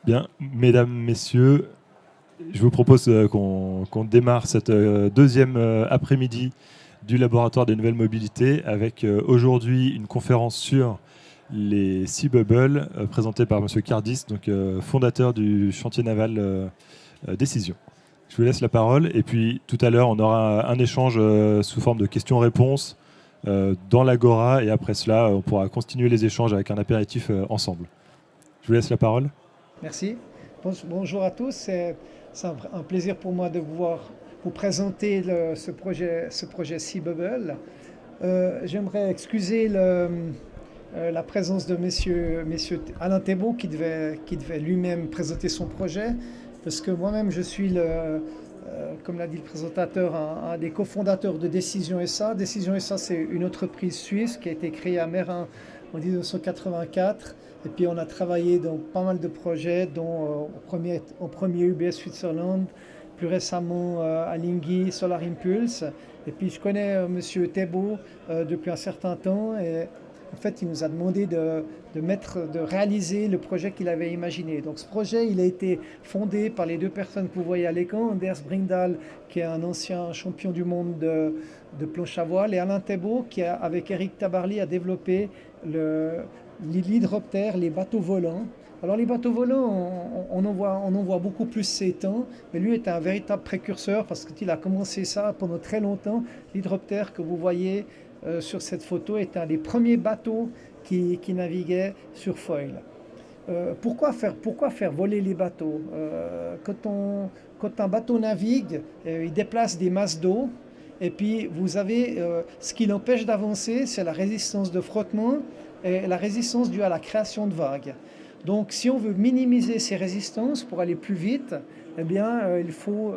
Bien, mesdames, messieurs, je vous propose qu'on démarre cette deuxième après-midi du laboratoire des nouvelles mobilités avec aujourd'hui une conférence sur les Sea Bubbles présentée par M. Cardis, donc, fondateur du chantier naval Décision. Je vous laisse la parole et puis tout à l'heure on aura un échange sous forme de questions-réponses dans l'Agora et après cela on pourra continuer les échanges avec un apéritif ensemble. Je vous laisse la parole. Merci. Bonjour à tous. C'est un plaisir pour moi de vous présenter ce projet Sea Bubble. J'aimerais excuser la présence de monsieur Alain Thébault qui devait lui-même présenter son projet, parce que moi-même je suis comme l'a dit le présentateur, un des cofondateurs de Décision SA. Décision SA, c'est une entreprise suisse qui a été créée à Meyrin en 1984. Et puis on a travaillé dans pas mal de projets, dont au premier UBS Switzerland, plus récemment à Lingui, Solar Impulse. Et puis je connais monsieur Thébault depuis un certain temps. Et en fait, il nous a demandé de réaliser le projet qu'il avait imaginé. Donc ce projet, il a été fondé par les deux personnes que vous voyez à l'écran, Anders Bringdahl, qui est un ancien champion du monde de planche à voile, et Alain Thébault, qui, avec Eric Tabarly, a développé l'hydroptère, les bateaux volants. Alors les bateaux volants, on en voit beaucoup plus ces temps, mais lui est un véritable précurseur parce qu'il a commencé ça pendant très longtemps. L'hydroptère que vous voyez sur cette photo est un des premiers bateaux qui naviguait sur foil. Pourquoi faire voler les bateaux? Quand un bateau navigue, il déplace des masses d'eau, et puis vous avez ce qui l'empêche d'avancer, c'est la résistance de frottement et la résistance due à la création de vagues. Donc si on veut minimiser ces résistances pour aller plus vite, eh bien, il faut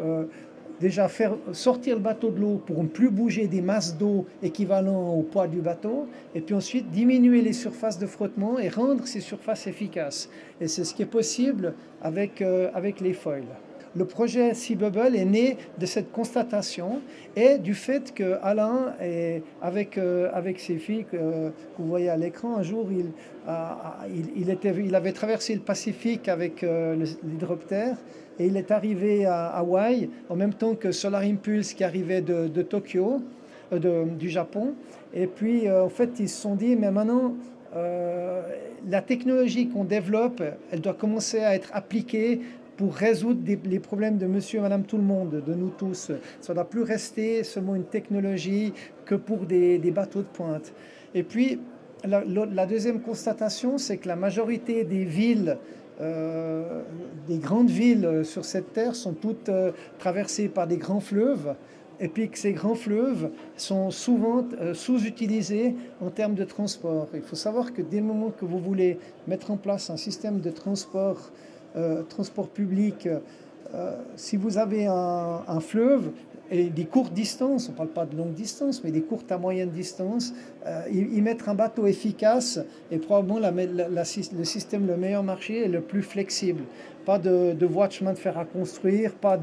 déjà faire sortir le bateau de l'eau pour ne plus bouger des masses d'eau équivalentes au poids du bateau, et puis ensuite diminuer les surfaces de frottement et rendre ces surfaces efficaces. Et c'est ce qui est possible avec les foils. Le projet Sea Bubble est né de cette constatation et du fait que Alain, avec ses filles que vous voyez à l'écran, un jour il avait traversé le Pacifique avec l'hydroptère, et il est arrivé à Hawaï en même temps que Solar Impulse qui arrivait de Tokyo, du Japon. Et puis en fait ils se sont dit, mais maintenant la technologie qu'on développe, elle doit commencer à être appliquée pour résoudre les problèmes de monsieur et madame tout le monde, de nous tous. Ça ne doit plus rester seulement une technologie que pour des bateaux de pointe. Et puis, la deuxième constatation, c'est que la majorité des villes, des grandes villes sur cette terre sont toutes traversées par des grands fleuves, et puis que ces grands fleuves sont souvent sous-utilisés en termes de transport. Il faut savoir que dès le moment que vous voulez mettre en place un système de transport public, si vous avez un fleuve et des courtes distances, on ne parle pas de longue distance, mais des courtes à moyenne distance, y mettre un bateau efficace est probablement le système le meilleur marché et le plus flexible. Pas de voies de chemin de fer à construire, pas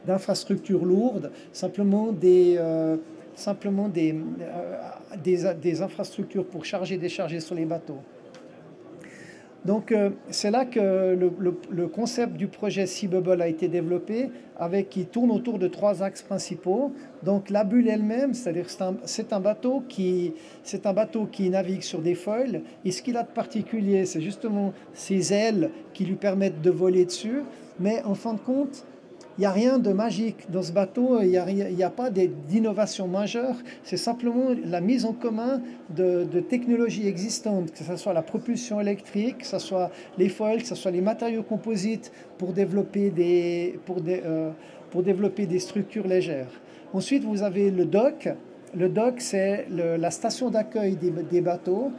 d'infrastructures lourdes, simplement des infrastructures pour charger et décharger sur les bateaux. Donc c'est là que le concept du projet Sea Bubble a été développé, qui tourne autour de 3 axes principaux. Donc la bulle elle-même, c'est-à-dire c'est un bateau qui navigue sur des foils, et ce qu'il a de particulier, c'est justement ses ailes qui lui permettent de voler dessus, mais en fin de compte, il n'y a rien de magique dans ce bateau, il n'y a pas d'innovation majeure, c'est simplement la mise en commun de technologies existantes, que ce soit la propulsion électrique, que ce soit les foils, que ce soit les matériaux composites pour développer des structures légères. Ensuite, vous avez le dock. Le dock, c'est la station d'accueil des bateaux.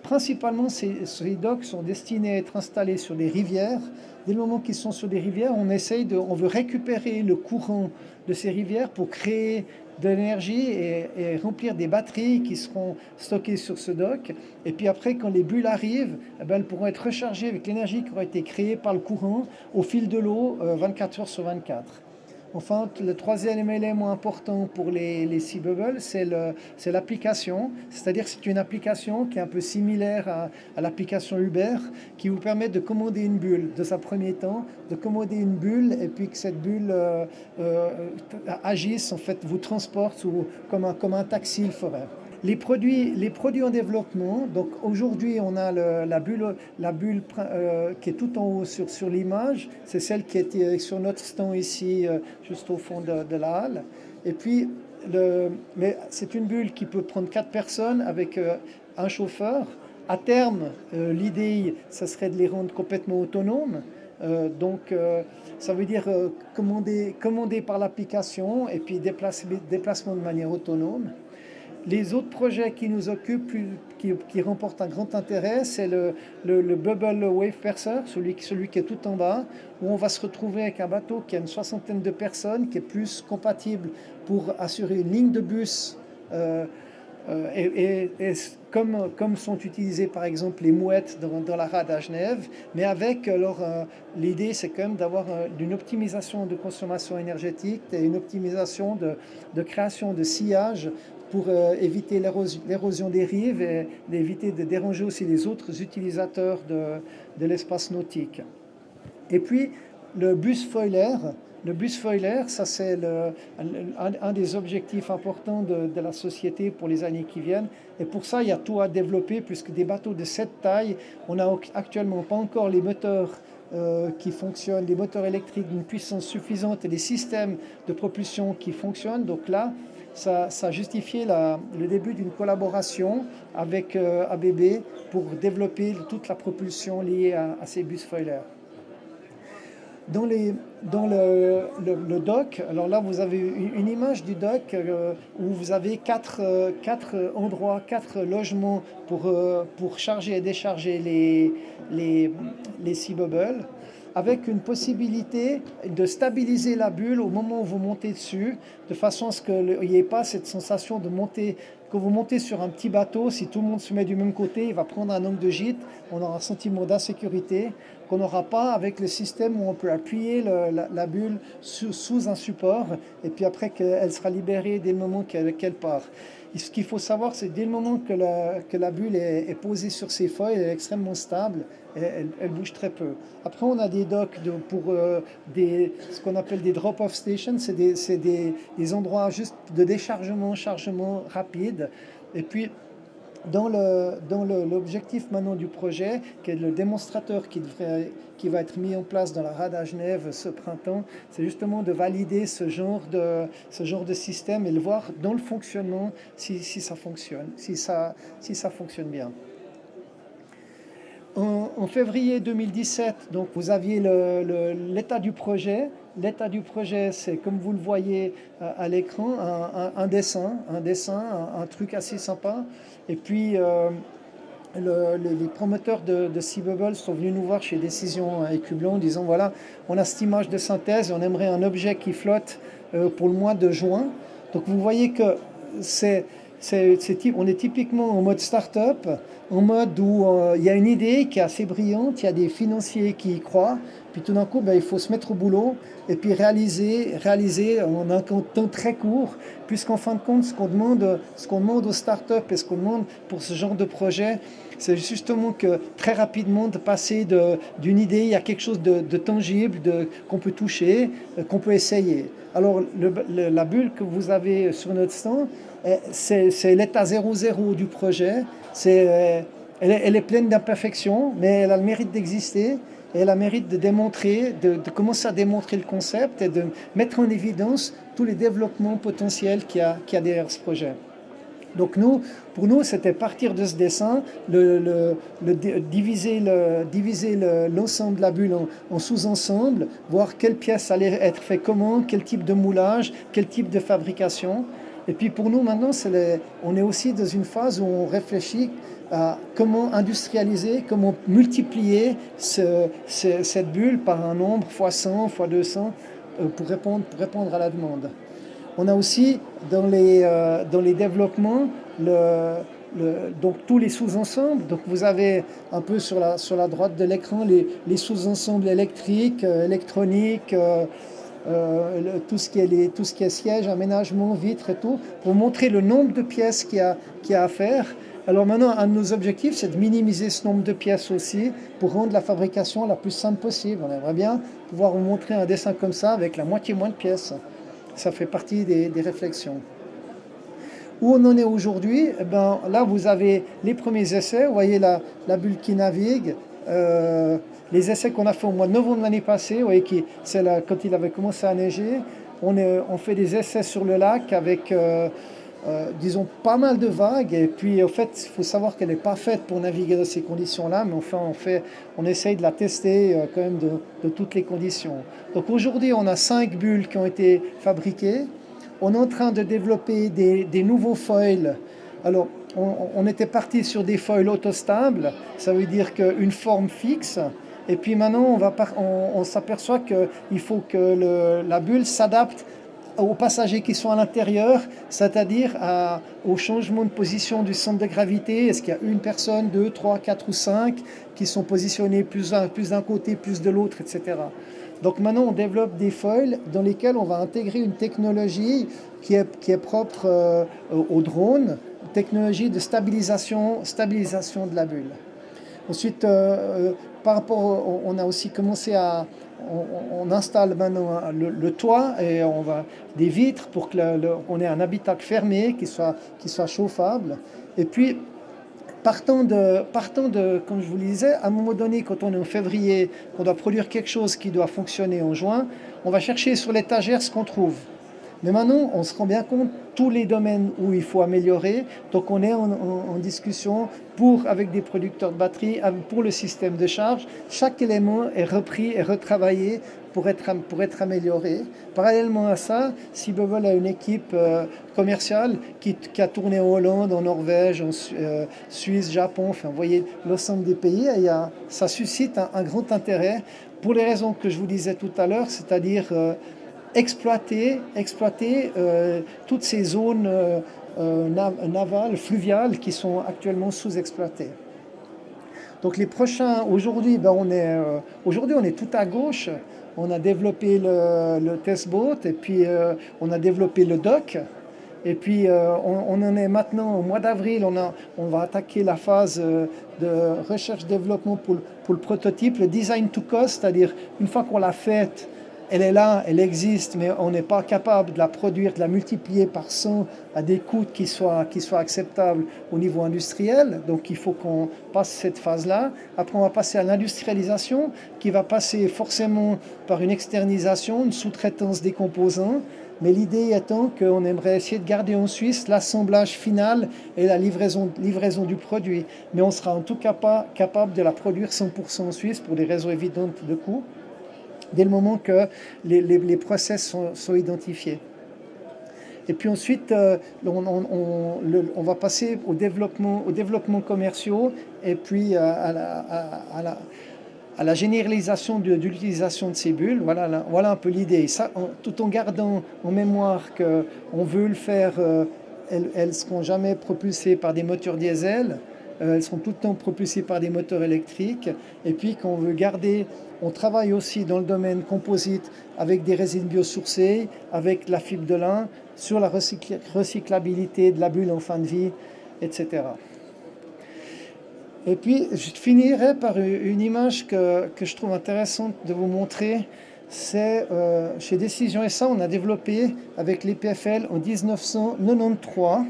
Principalement, ces docks sont destinés à être installés sur des rivières. Dès le moment qu'ils sont sur des rivières, on veut récupérer le courant de ces rivières pour créer de l'énergie et remplir des batteries qui seront stockées sur ce dock. Et puis après, quand les bulles arrivent, elles pourront être rechargées avec l'énergie qui aura été créée par le courant au fil de l'eau 24 heures sur 24. Enfin, le troisième élément important pour les Sea Bubbles, c'est l'application. C'est-à-dire que c'est une application qui est un peu similaire à l'application Uber, qui vous permet de commander une bulle, de sa premier temps, de commander une bulle, et puis que cette bulle agisse, en fait, vous transporte comme un taxi le ferait. Les produits en développement, donc aujourd'hui on a la bulle qui est tout en haut sur l'image, c'est celle qui est sur notre stand ici, juste au fond de la halle. Et puis, mais c'est une bulle qui peut prendre 4 personnes avec un chauffeur. À terme, l'idée, ça serait de les rendre complètement autonomes. Ça veut dire commander par l'application et puis déplacement de manière autonome. Les autres projets qui nous occupent, qui remportent un grand intérêt, c'est le Bubble Wave Percer, celui qui est tout en bas, où on va se retrouver avec un bateau qui a une 60aine de personnes, qui est plus compatible pour assurer une ligne de bus. Comme sont utilisées par exemple les mouettes dans la rade à Genève, mais avec l'idée c'est quand même d'avoir une optimisation de consommation énergétique et une optimisation de création de sillage pour éviter l'érosion des rives et d'éviter de déranger aussi les autres utilisateurs de l'espace nautique. Et puis le bus foiler. Le bus foiler, ça c'est un des objectifs importants de la société pour les années qui viennent. Et pour ça, il y a tout à développer, puisque des bateaux de cette taille, on n'a actuellement pas encore les moteurs qui fonctionnent, des moteurs électriques d'une puissance suffisante et des systèmes de propulsion qui fonctionnent. Donc là, ça a justifié le début d'une collaboration avec ABB pour développer toute la propulsion liée à ces bus foilers. Dans le dock, alors là vous avez une image du dock où vous avez quatre endroits, 4 logements pour charger et décharger les Sea Bubbles, avec une possibilité de stabiliser la bulle au moment où vous montez dessus, de façon à ce qu'il n'y ait pas cette sensation de monter. Quand vous montez sur un petit bateau, si tout le monde se met du même côté, il va prendre un angle de gîte, on aura un sentiment d'insécurité qu'on n'aura pas avec le système où on peut appuyer la bulle sous un support, et puis après qu'elle sera libérée dès le moment qu'elle part. Et ce qu'il faut savoir, c'est dès le moment que la bulle est posée sur ses feuilles, elle est extrêmement stable, et elle bouge très peu. Après, on a des docks pour ce qu'on appelle des drop-off stations, c'est des endroits juste de déchargement, chargement rapide. Et puis, dans l'objectif maintenant du projet, qui est le démonstrateur qui va être mis en place dans la rade à Genève ce printemps, c'est justement de valider ce genre de système et le voir dans le fonctionnement si ça fonctionne, si ça fonctionne bien. En février 2017, donc vous aviez l'état du projet. L'état du projet, c'est comme vous le voyez à l'écran, un dessin, un truc assez sympa. Et puis les promoteurs de Sea Bubbles sont venus nous voir chez Décision Écublon en disant voilà, on a cette image de synthèse et on aimerait un objet qui flotte pour le mois de juin. Donc vous voyez que on est typiquement en mode start-up, en mode où il y a une idée qui est assez brillante, il y a des financiers qui y croient, puis tout d'un coup, il faut se mettre au boulot et puis réaliser en un temps très court, puisqu'en fin de compte, ce qu'on demande aux start-up et ce qu'on demande pour ce genre de projet, c'est justement que très rapidement de passer d'une idée à quelque chose de tangible, qu'on peut toucher, qu'on peut essayer. Alors la bulle que vous avez sur notre stand, c'est l'état 0,0 du projet. Elle est pleine d'imperfections, mais elle a le mérite d'exister. Et elle a le mérite de commencer à démontrer le concept et de mettre en évidence tous les développements potentiels qu'il y a derrière ce projet. Donc pour nous, c'était partir de ce dessin, diviser l'ensemble de la bulle en sous-ensembles, voir quelle pièce allait être faite comment, quel type de moulage, quel type de fabrication. Et puis pour nous maintenant, on est aussi dans une phase où on réfléchit à comment industrialiser, comment multiplier cette bulle par un nombre x 100, x 200 pour répondre à la demande. On a aussi dans les développements donc tous les sous-ensembles. Donc vous avez un peu sur la droite de l'écran les sous-ensembles électriques, électroniques, tout ce qui est siège, aménagement, vitres et tout, pour montrer le nombre de pièces qu'il y a à faire. Alors maintenant, un de nos objectifs, c'est de minimiser ce nombre de pièces aussi pour rendre la fabrication la plus simple possible. On aimerait bien pouvoir vous montrer un dessin comme ça avec la moitié moins de pièces. Ça fait partie des réflexions. Où on en est aujourd'hui, eh ben, là vous avez les premiers essais, vous voyez la bulle qui navigue, les essais qu'on a fait au mois de novembre l'année passée, vous voyez c'est là, quand il avait commencé à neiger, on fait des essais sur le lac avec disons pas mal de vagues, et puis en fait il faut savoir qu'elle n'est pas faite pour naviguer dans ces conditions-là, mais enfin on essaye de la tester quand même de toutes les conditions. Donc aujourd'hui on a 5 bulles qui ont été fabriquées. On est en train de développer des nouveaux foils. Alors, on était parti sur des foils autostables, ça veut dire qu'une forme fixe. Et puis maintenant, on s'aperçoit qu'il faut que la bulle s'adapte aux passagers qui sont à l'intérieur, c'est-à-dire au changement de position du centre de gravité. Est-ce qu'il y a une personne, 2, 3, 4 ou 5 qui sont positionnés plus d'un côté, plus de l'autre, etc. Donc maintenant, on développe des foils dans lesquels on va intégrer une technologie qui est propre au drone, une technologie de stabilisation de la bulle. Ensuite, par rapport, on a aussi commencé on installe maintenant le toit et des vitres pour qu'on ait un habitacle fermé qui soit chauffable. Et puis, partant de, comme je vous le disais, à un moment donné, quand on est en février, qu'on doit produire quelque chose qui doit fonctionner en juin, on va chercher sur l'étagère ce qu'on trouve. Mais maintenant, on se rend bien compte tous les domaines où il faut améliorer. Donc on est en discussion avec des producteurs de batteries, pour le système de charge. Chaque élément est repris et retravaillé pour être amélioré. Parallèlement à ça, Seabevel a une équipe commerciale qui a tourné en Hollande, en Norvège, en Suisse, Japon, enfin vous voyez l'ensemble des pays. Et ça suscite un grand intérêt pour les raisons que je vous disais tout à l'heure, c'est-à-dire exploiter toutes ces zones navales, fluviales qui sont actuellement sous-exploitées. Donc les prochains, aujourd'hui on est tout à gauche. On a développé le test boat et puis on a développé le dock. Et puis on en est maintenant au mois d'avril, on va attaquer la phase de recherche-développement pour le prototype, le design to cost, c'est-à-dire une fois qu'on l'a faite, elle est là, elle existe, mais on n'est pas capable de la produire, de la multiplier par 100 à des coûts qui soient acceptables au niveau industriel. Donc il faut qu'on passe cette phase-là. Après, on va passer à l'industrialisation, qui va passer forcément par une externalisation, une sous-traitance des composants. Mais l'idée étant qu'on aimerait essayer de garder en Suisse l'assemblage final et la livraison du produit. Mais on sera en tout cas pas capable de la produire 100% en Suisse pour des raisons évidentes de coût, dès le moment que les process sont identifiés. Et puis ensuite, on va passer au développement commerciaux et puis à la généralisation de l'utilisation de ces bulles. Voilà un peu l'idée. Ça, tout en gardant en mémoire qu'on veut le faire, elles ne seront jamais propulsées par des moteurs diesel. Elles sont tout le temps propulsées par des moteurs électriques. Et puis qu'on veut garder, on travaille aussi dans le domaine composite avec des résines biosourcées, avec la fibre de lin, sur la recyclabilité de la bulle en fin de vie, etc. Et puis je finirai par une image que je trouve intéressante de vous montrer. C'est chez Décision SA, on a développé avec l'EPFL en 1993.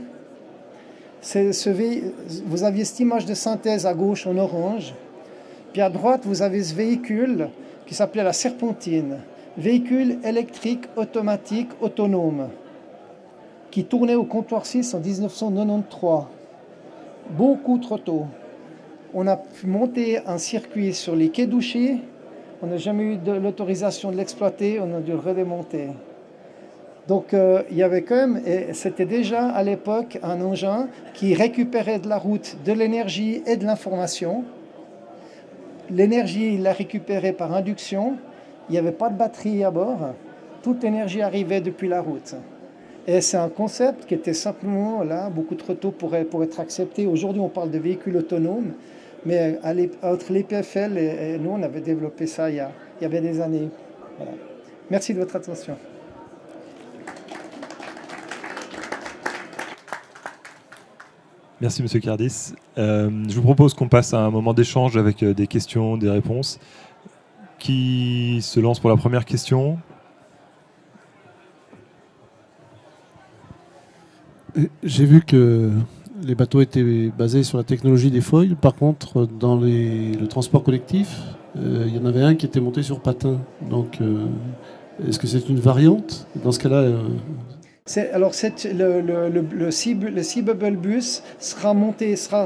Vous aviez cette image de synthèse à gauche en orange, puis à droite vous avez ce véhicule qui s'appelait la Serpentine, véhicule électrique automatique autonome, qui tournait au comptoir 6 en 1993, beaucoup trop tôt. On a monté un circuit sur les quais d'Ouchy, on n'a jamais eu l'autorisation de l'exploiter, on a dû le redémonter. Donc il y avait quand même, et c'était déjà à l'époque un engin qui récupérait de la route de l'énergie et de l'information. L'énergie, il la récupérait par induction, il n'y avait pas de batterie à bord, toute l'énergie arrivait depuis la route. Et c'est un concept qui était simplement là, beaucoup trop tôt pour être accepté. Aujourd'hui, on parle de véhicules autonomes, mais entre l'EPFL et nous, on avait développé ça il y avait des années. Voilà. Merci de votre attention. Merci, Monsieur Cardis. Je vous propose qu'on passe à un moment d'échange avec des questions, des réponses. Qui se lance pour la première question? J'ai vu que les bateaux étaient basés sur la technologie des foils. Par contre, dans le transport collectif, il y en avait un qui était monté sur patin. Donc, est-ce que c'est une variante? Dans ce cas-là, Le Sea Bubble Bus sera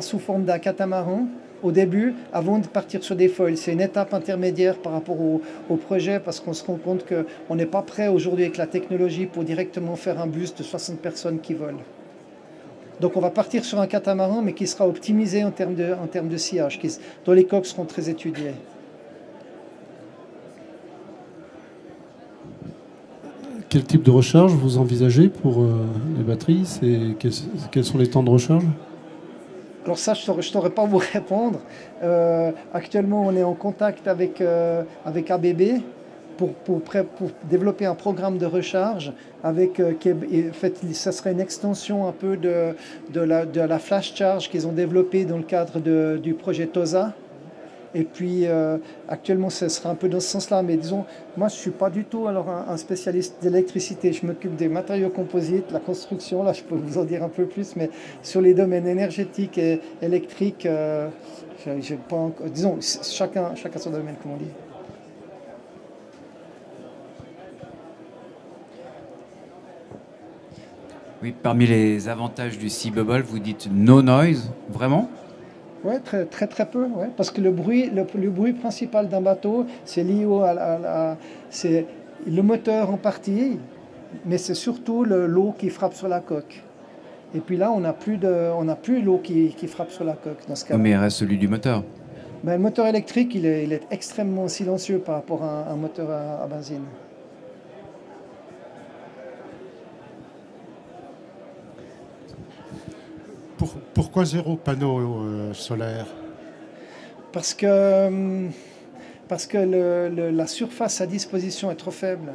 sous forme d'un catamaran au début, avant de partir sur des foils. C'est une étape intermédiaire par rapport au projet, parce qu'on se rend compte qu'on n'est pas prêt aujourd'hui avec la technologie pour directement faire un bus de 60 personnes qui volent. Donc on va partir sur un catamaran, mais qui sera optimisé en termes de sillage, dont les coques seront très étudiées. quel type de recharge vous envisagez pour les batteries? Quels sont les temps de recharge? Alors ça, je ne saurais pas vous répondre. Actuellement, on est en contact avec ABB pour développer un programme de recharge. En fait, ça serait une extension un peu de la flash charge qu'ils ont développée dans le cadre du projet TOSA. Et puis actuellement, ce sera un peu dans ce sens-là. Mais disons, moi, je ne suis pas du tout un spécialiste d'électricité. Je m'occupe des matériaux composites, la construction. Là, je peux vous en dire un peu plus. Mais sur les domaines énergétiques et électriques, j'ai pas encore, disons, chacun son domaine, comme on dit. Oui, parmi les avantages du Sea Bubble, vous dites no noise, vraiment? Oui, très peu, ouais, parce que le bruit principal d'un bateau, c'est lié c'est le moteur en partie, mais c'est surtout l'eau qui frappe sur la coque. Et puis là, on n'a plus l'eau qui frappe sur la coque dans ce cas-là. Mais il reste celui du moteur. Ben, le moteur électrique, il est extrêmement silencieux par rapport à un moteur à benzine. Pourquoi zéro panneau solaire? Parce que la surface à disposition est trop faible.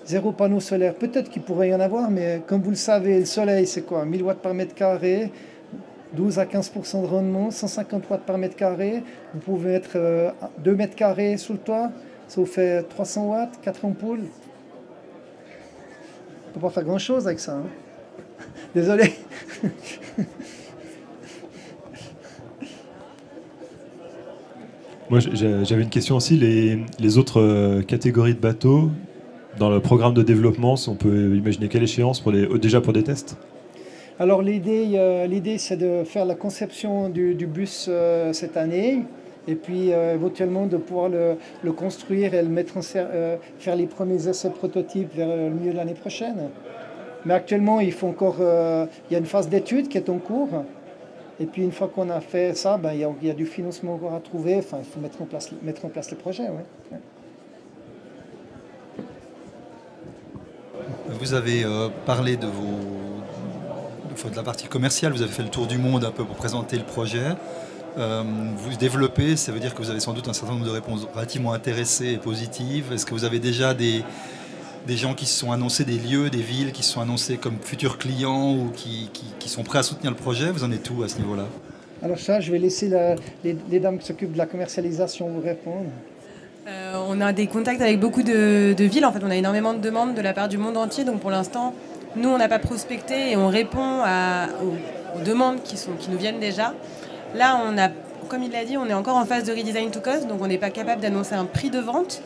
Zéro panneau solaire, peut-être qu'il pourrait y en avoir, mais comme vous le savez, le soleil, c'est quoi? 1000 watts par mètre carré, 12 à 15% de rendement, 150 watts par mètre carré. Vous pouvez mettre 2 mètres carrés sous le toit, ça vous fait 300 watts, 4 ampoules. On ne peut pas faire grand-chose avec ça. Hein. Désolé. Moi, j'avais une question aussi. Les autres catégories de bateaux, dans le programme de développement, on peut imaginer quelle échéance déjà pour des tests? Alors l'idée, c'est de faire la conception du bus cette année, et puis éventuellement de pouvoir le construire et le mettre faire les premiers essais prototypes vers le milieu de l'année prochaine. Mais actuellement, il y a une phase d'étude qui est en cours. Et puis une fois qu'on a fait ça, il y a du financement encore à trouver. Enfin, il faut mettre en place le projet. Ouais. Vous avez parlé de la partie commerciale. Vous avez fait le tour du monde un peu pour présenter le projet. Vous développez, ça veut dire que vous avez sans doute un certain nombre de réponses relativement intéressées et positives. Est-ce que vous avez déjà des gens qui se sont annoncés, des lieux, des villes qui se sont annoncés comme futurs clients ou qui sont prêts à soutenir le projet? Vous en êtes où à ce niveau-là? Alors ça, je vais laisser les dames qui s'occupent de la commercialisation vous répondre. On a des contacts avec beaucoup de villes. En fait, on a énormément de demandes de la part du monde entier. Donc pour l'instant, nous, on n'a pas prospecté et on répond aux demandes qui nous viennent déjà. Là, comme il l'a dit, on est encore en phase de redesign to cost. Donc on n'est pas capable d'annoncer un prix de vente.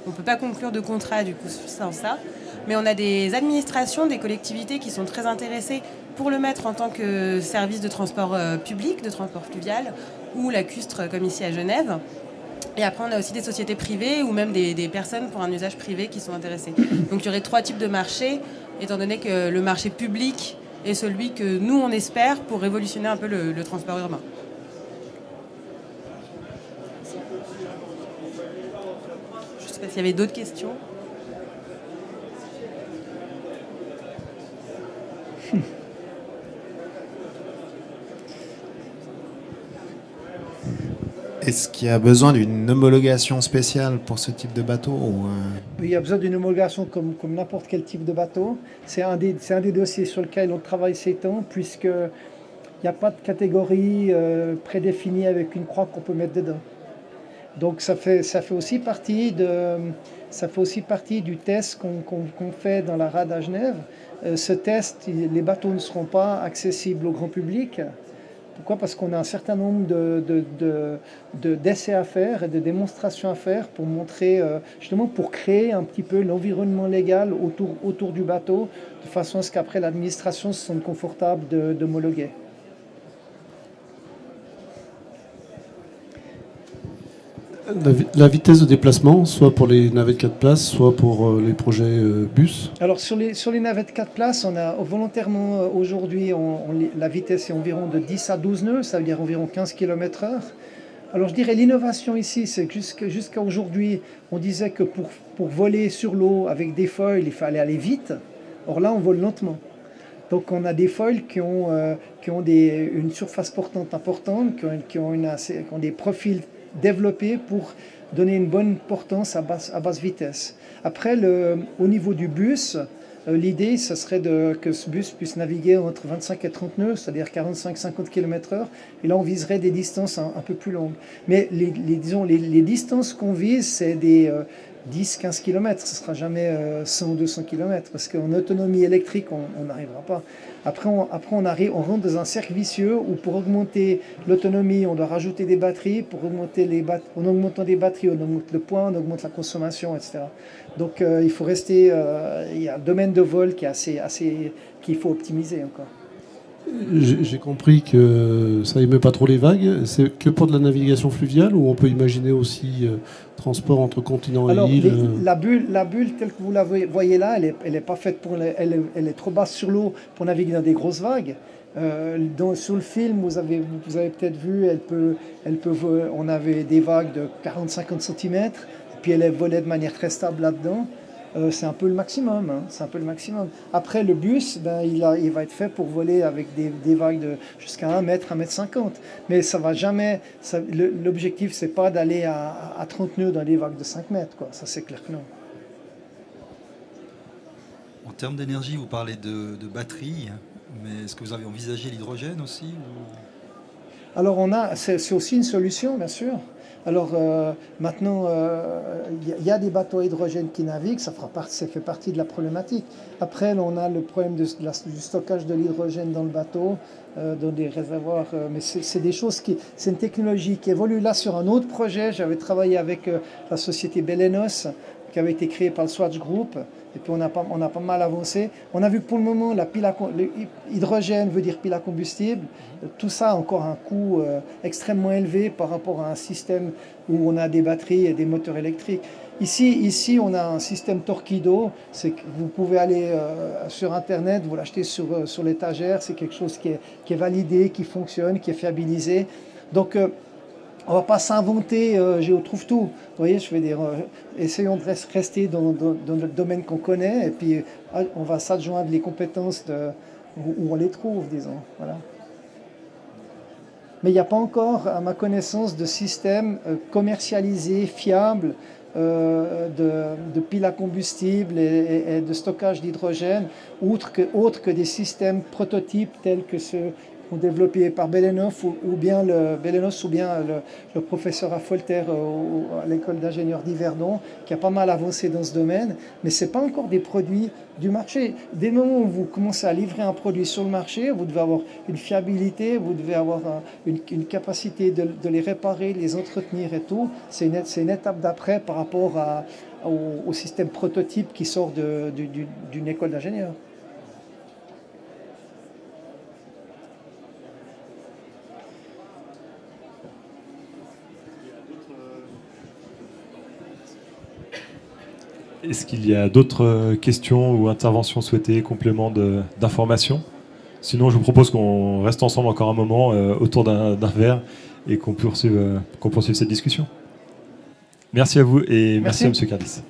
On ne peut pas conclure de contrat du coup sans ça. Mais on a des administrations, des collectivités qui sont très intéressées pour le mettre en tant que service de transport public, de transport fluvial, ou lacustre comme ici à Genève. Et après, on a aussi des sociétés privées ou même des personnes pour un usage privé qui sont intéressées. Donc il y aurait 3 types de marchés, étant donné que le marché public est celui que nous, on espère pour révolutionner un peu le transport urbain. Je ne sais pas s'il y avait d'autres questions. Est-ce qu'il y a besoin d'une homologation spéciale pour ce type de bateau Il y a besoin d'une homologation comme n'importe quel type de bateau. C'est un des dossiers sur lequel on travaille ces temps, puisqu'il n'y a pas de catégorie prédéfinie avec une croix qu'on peut mettre dedans. Donc ça fait aussi partie du test qu'on fait dans la rade à Genève. Ce test, les bateaux ne seront pas accessibles au grand public. Pourquoi ? Parce qu'on a un certain nombre d'essais à faire et de démonstrations à faire pour montrer, justement pour créer un petit peu l'environnement légal autour du bateau, de façon à ce qu'après l'administration se sente confortable d'homologuer. La vitesse de déplacement, soit pour les navettes 4 places, soit pour les projets bus. Alors sur les navettes 4 places, on a volontairement aujourd'hui, la vitesse est environ de 10 à 12 nœuds, ça veut dire environ 15 km/h. Alors je dirais l'innovation ici, c'est que jusqu'à aujourd'hui, on disait que pour voler sur l'eau avec des foils, il fallait aller vite. Or là, on vole lentement. Donc on a des foils qui ont une surface portante importante, qui ont des profils développés pour donner une bonne portance à basse vitesse. Après, au niveau du bus, l'idée, ce serait que ce bus puisse naviguer entre 25 et 30 nœuds, c'est-à-dire 45-50 km/h. Et là, on viserait des distances un peu plus longues. Mais les distances qu'on vise, c'est des 10-15 km. Ce ne sera jamais 100 ou 200 km, parce qu'en autonomie électrique, on n'arrivera pas. Après, on rentre dans un cercle vicieux où pour augmenter l'autonomie, on doit rajouter des batteries. En augmentant des batteries, on augmente le poids, on augmente la consommation, etc. Donc il faut rester... il y a un domaine de vol qui est qu'il faut optimiser encore. J'ai compris que ça n'émet pas trop les vagues. C'est que pour de la navigation fluviale ou on peut imaginer aussi transport entre continents et îles? La bulle telle que vous la voyez là, elle est pas faite elle est trop basse sur l'eau pour naviguer dans des grosses vagues. Sur le film, vous avez peut-être vu, on avait des vagues de 40-50 cm, puis elle volait de manière très stable là-dedans. C'est un peu le maximum. Après, le bus, il va être fait pour voler avec des vagues de jusqu'à 1 mètre, 1,50 m. Mais ça va jamais. L'objectif, c'est pas d'aller à 30 nœuds dans des vagues de 5 mètres. Ça, c'est clair que non. En termes d'énergie, vous parlez de batterie, mais est-ce que vous avez envisagé l'hydrogène aussi Alors, c'est aussi une solution, bien sûr. Alors maintenant, il y a des bateaux à hydrogène qui naviguent, ça fait partie de la problématique. Après, on a le problème du stockage de l'hydrogène dans le bateau, dans des réservoirs. Mais c'est des choses c'est une technologie qui évolue. Là, sur un autre projet, j'avais travaillé avec la société Belenos, qui avait été créée par le Swatch Group. Et puis on a pas mal avancé. On a vu que pour le moment, l'hydrogène veut dire pile à combustible. Tout ça a encore un coût extrêmement élevé par rapport à un système où on a des batteries et des moteurs électriques. Ici, on a un système Torqeedo. C'est que vous pouvez aller sur Internet, vous l'achetez sur l'étagère. C'est quelque chose qui est validé, qui fonctionne, qui est fiabilisé. Donc, on ne va pas s'inventer Géo trouve tout. Vous voyez, je veux dire, essayons de rester dans le domaine qu'on connaît et puis on va s'adjoindre les compétences où on les trouve, disons. Voilà. Mais il n'y a pas encore, à ma connaissance, de système commercialisé, fiable, de piles à combustible et de stockage d'hydrogène, autre que des systèmes prototypes tels que ceux développés par Belenos ou bien le professeur Affolter à l'école d'ingénieurs d'Yverdon, qui a pas mal avancé dans ce domaine, mais ce n'est pas encore des produits du marché. Dès le moment où vous commencez à livrer un produit sur le marché, vous devez avoir une fiabilité, vous devez avoir une capacité de les réparer, les entretenir et tout. C'est une étape d'après par rapport au système prototype qui sort d'une école d'ingénieurs. Est-ce qu'il y a d'autres questions ou interventions souhaitées, compléments d'informations? Sinon, je vous propose qu'on reste ensemble encore un moment autour d'un verre et qu'on poursuive cette discussion. Merci à vous et merci à M. Cardis.